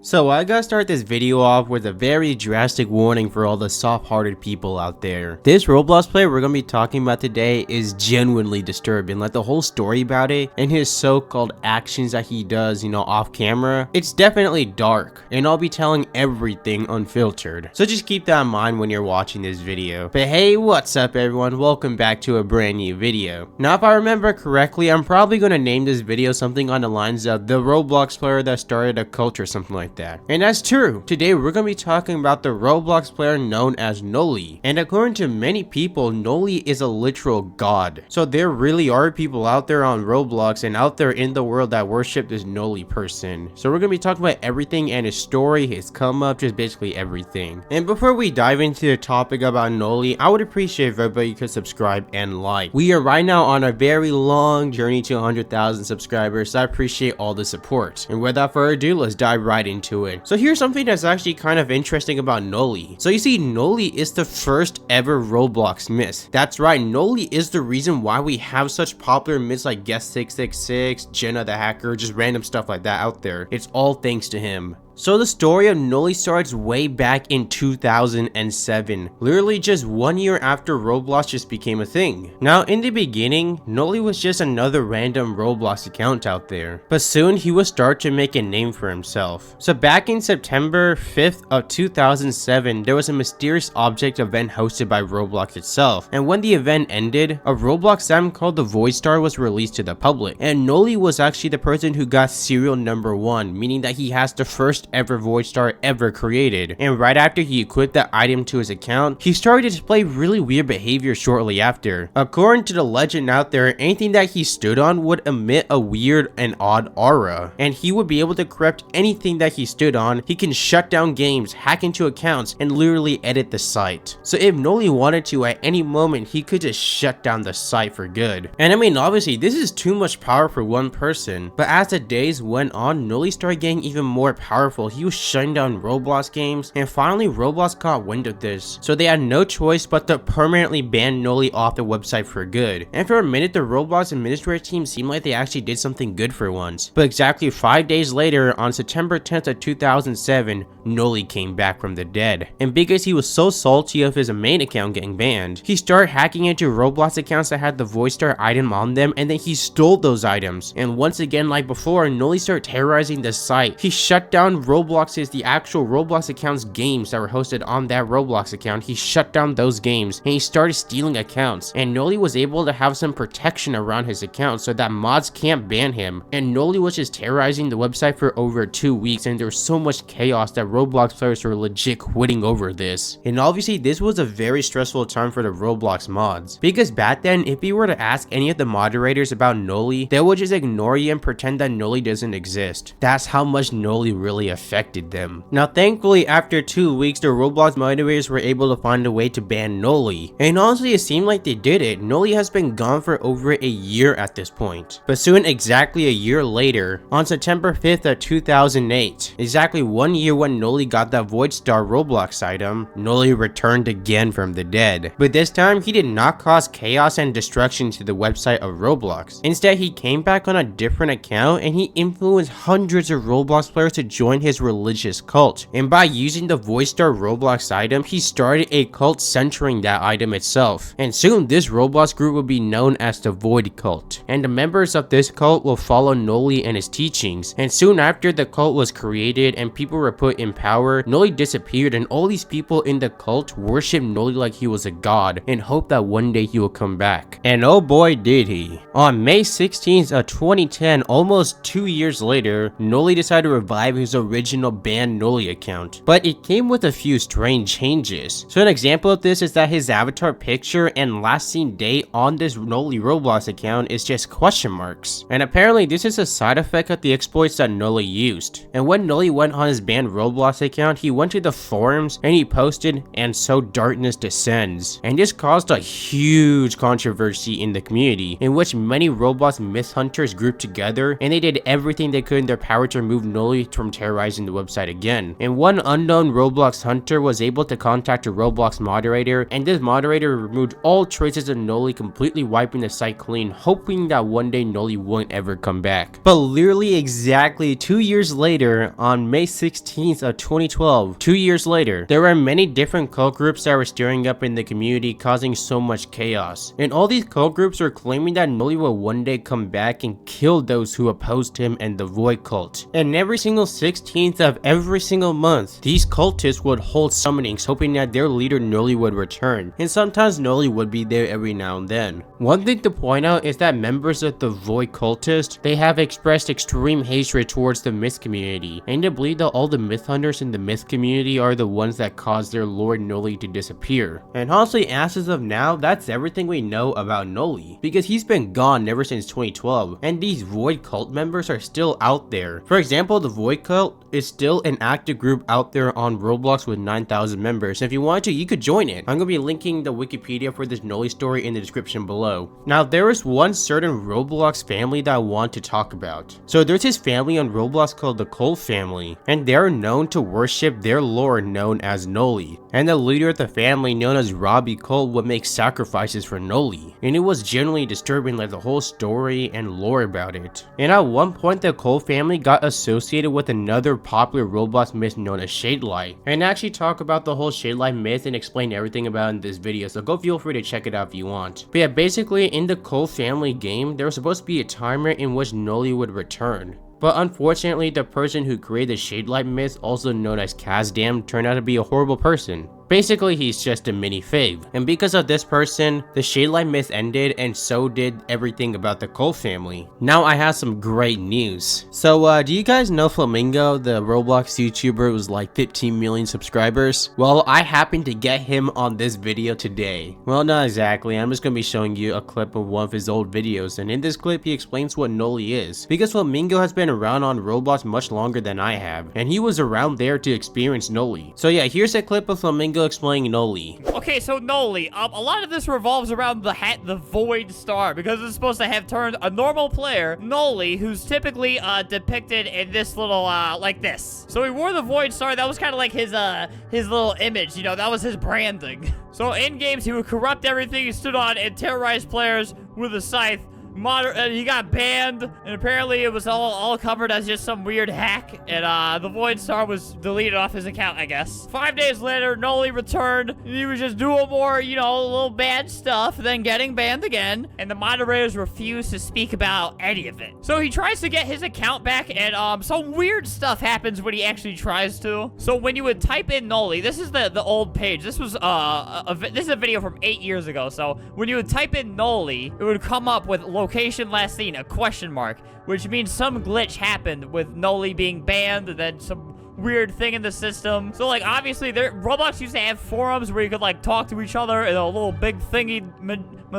So I gotta start this video off with a very drastic warning for all the soft-hearted people out there. This Roblox player we're gonna be talking about today is genuinely disturbing. Like the whole story about it and his so-called actions that he does, off camera, it's definitely dark, and I'll be telling everything unfiltered. So just keep that in mind when you're watching this video. But hey, what's up everyone? Welcome back to a brand new video. Now if I remember correctly, I'm probably gonna name this video something on the lines of the Roblox player that started a cult or something like that. And that's true. Today we're going to be talking about the Roblox player known as Noli. And according to many people, Noli is a literal god. So there really are people out there on Roblox and out there in the world that worship this Noli person. So we're going to be talking about everything and his story, his come up, just basically everything. And before we dive into the topic about Noli, I would appreciate if everybody could subscribe and like. We are right now on a very long journey to 100,000 subscribers, so I appreciate all the support. And without further ado, let's dive right into it. So here's something that's actually kind of interesting about Noli. So you see, Noli is the first ever Roblox myth. That's right, Noli is the reason why we have such popular myths like Guest 666, Jenna the Hacker, just random stuff like that out there. It's all thanks to him. So the story of Noli starts way back in 2007, literally just 1 year after Roblox just became a thing. Now in the beginning, Noli was just another random Roblox account out there, but soon he would start to make a name for himself. So back in September 5th of 2007, there was a mysterious object event hosted by Roblox itself, and when the event ended, a Roblox item called the Void Star was released to the public, and Noli was actually the person who got serial number 1, meaning that he has the first ever Void Star ever created. And right after he equipped that item to his account, he started to display really weird behavior shortly after. According to the legend out there, anything that he stood on would emit a weird and odd aura, and he would be able to corrupt anything that he stood on. He can shut down games, hack into accounts, and literally edit the site. So if Noli wanted to at any moment, he could just shut down the site for good. And I mean, obviously this is too much power for one person, but as the days went on, Noli started getting even more powerful. He was shutting down Roblox games, and finally Roblox caught wind of this, so they had no choice but to permanently ban Noli off the website for good. And for a minute, the Roblox administrative team seemed like they actually did something good for once. But exactly 5 days later, on September 10th of 2007, Noli came back from the dead. And because he was so salty of his main account getting banned, he started hacking into Roblox accounts that had the Void Star item on them, and then he stole those items. And once again, like before, Noli started terrorizing the site. He shut down Roblox's, the actual Roblox account's games that were hosted on that Roblox account. He shut down those games and he started stealing accounts, and Noli was able to have some protection around his account so that mods can't ban him. And Noli was just terrorizing the website for over 2 weeks, and there was so much chaos that Roblox players were legit quitting over this. And obviously this was a very stressful time for the Roblox mods, because back then if you were to ask any of the moderators about Noli, they would just ignore you and pretend that Noli doesn't exist. That's how much Noli really affected them. Now thankfully, after 2 weeks, the Roblox moderators were able to find a way to ban Noli, and honestly it seemed like they did it. Noli has been gone for over a year at this point, but soon, exactly a year later, on September 5th of 2008, exactly 1 year when Noli got that Void Star Roblox item, Noli returned again from the dead. But this time he did not cause chaos and destruction to the website of Roblox. Instead, he came back on a different account and he influenced hundreds of Roblox players to join his religious cult. And by using the Void Star Roblox item, he started a cult centering that item itself. And soon this Roblox group will be known as the Void Cult. And the members of this cult will follow Noli and his teachings. And soon after the cult was created and people were put in power, Noli disappeared, and all these people in the cult worshiped Noli like he was a god and hoped that one day he will come back. And oh boy did he. On May 16th of 2010, almost 2 years later, Noli decided to revive his original banned Noli account, but it came with a few strange changes. So an example of this is that his avatar picture and last seen date on this Noli Roblox account is just question marks, and apparently this is a side effect of the exploits that Noli used. And when Noli went on his banned Roblox account, he went to the forums and he posted, "And so darkness descends," and this caused a huge controversy in the community, in which many Roblox myth hunters grouped together and they did everything they could in their power to remove Noli from terrorizing the website again. And one unknown Roblox hunter was able to contact a Roblox moderator, and this moderator removed all traces of Noli, completely wiping the site clean, hoping that one day Noli wouldn't ever come back. But literally exactly 2 years later, However, on May 16th of 2012, 2 years later, there were many different cult groups that were stirring up in the community, causing so much chaos. And all these cult groups are claiming that Noli will one day come back and kill those who opposed him and the Void Cult. And every single 16th of every single month, these cultists would hold summonings, hoping that their leader Noli would return. And sometimes Noli would be there every now and then. One thing to point out is that members of the Void Cultist, they have expressed extreme hatred towards the myth community, and they believe that all the myth hunters in the myth community are the ones that caused their lord Noli to disappear. And honestly, as of now, that's everything we know about Noli, because he's been gone ever since 2012, and these Void Cult members are still out there. For example, the Void Cult is still an active group out there on Roblox with 9,000 members. If you want to, you could join it. I'm gonna be linking the Wikipedia for this Noli story in the description below. Now, there is one certain Roblox family that I want to talk about. So there's this family on Roblox called the Cult family, and they're known to worship their lord known as Noli. And the leader of the family, known as Robbie Cole, would make sacrifices for Noli. And it was generally disturbing, like the whole story and lore about it. And at one point, the Cole family got associated with another popular Roblox myth known as Shadelight. And I actually talk about the whole Shadelight myth and explain everything about it in this video, so go feel free to check it out if you want. But yeah, basically in the Cole family game, there was supposed to be a timer in which Noli would return. But unfortunately, the person who created the Shadelight myth, also known as Kazdam, turned out to be a horrible person. Basically, he's just a mini fave. And because of this person, the Shadelight myth ended, and so did everything about the Cole family. Now I have some great news. So do you guys know Flamingo, the Roblox YouTuber who's like 15 million subscribers? Well, I happened to get him on this video today. Well, not exactly. I'm just gonna be showing you a clip of one of his old videos, and in this clip he explains what Noli is. Because Flamingo has been around on Roblox much longer than I have, and he was around there to experience Noli. So yeah, here's a clip of Flamingo explaining Noli. Okay, so Noli, a lot of this revolves around the Void Star, because it's supposed to have turned a normal player, Noli, who's typically depicted in this little like this. So he wore the Void Star. That was kind of like his little image, you know, that was his branding. So in games he would corrupt everything he stood on and terrorize players with a scythe. He got banned, and apparently it was all covered as just some weird hack, and the Void Star was deleted off his account, I guess. 5 days later, Noli returned, and he was just doing more, you know, little bad stuff, then getting banned again, and the moderators refused to speak about any of it. So he tries to get his account back, and some weird stuff happens when he actually tries to. So when you would type in Noli, this is the old page. This was this is a video from 8 years ago. So when you would type in Noli, it would come up with location last seen, a question mark, which means some glitch happened with Noli being banned, and then some weird thing in the system. So like obviously Roblox used to have forums where you could like talk to each other in a little big thingy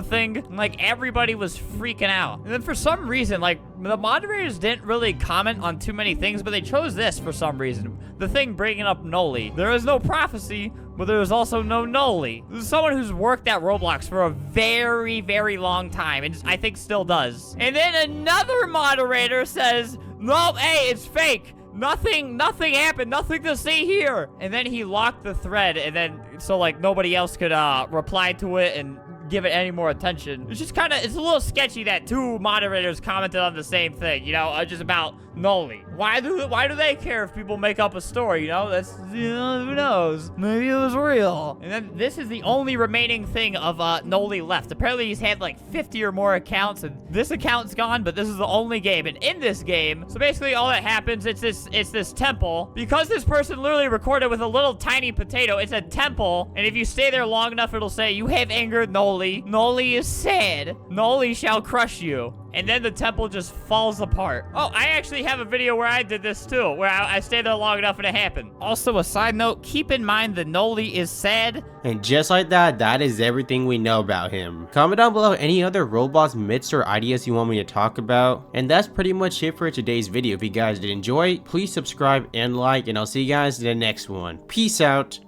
thing, and like everybody was freaking out. And then for some reason, like the moderators didn't really comment on too many things, but they chose this for some reason. The thing bringing up Noli. There is no prophecy, but there is also no Noli. This is someone who's worked at Roblox for a very, very long time, and I think still does. And then another moderator says, no, hey, it's fake. Nothing happened, nothing to see here. And then he locked the thread, and then so like nobody else could reply to it and give it any more attention. It's just kind of, it's a little sketchy that two moderators commented on the same thing, you know, just about Noli. Why do they care if people make up a story, you know? That's, you know, who knows? Maybe it was real. And then this is the only remaining thing of Noli left. Apparently he's had like 50 or more accounts, and this account's gone, but this is the only game. And in this game, so basically all that happens, it's this temple. Because this person literally recorded with a little tiny potato, it's a temple, and if you stay there long enough, it'll say, you have angered Noli. Noli is sad. Noli shall crush you. And then the temple just falls apart. Oh, I actually have a video where I did this too, where I stayed there long enough and it happened. Also, a side note, keep in mind that Noli is sad. And just like that, that is everything we know about him. Comment down below any other Roblox myths or ideas you want me to talk about. And that's pretty much it for today's video. If you guys did enjoy, please subscribe and like, and I'll see you guys in the next one. Peace out.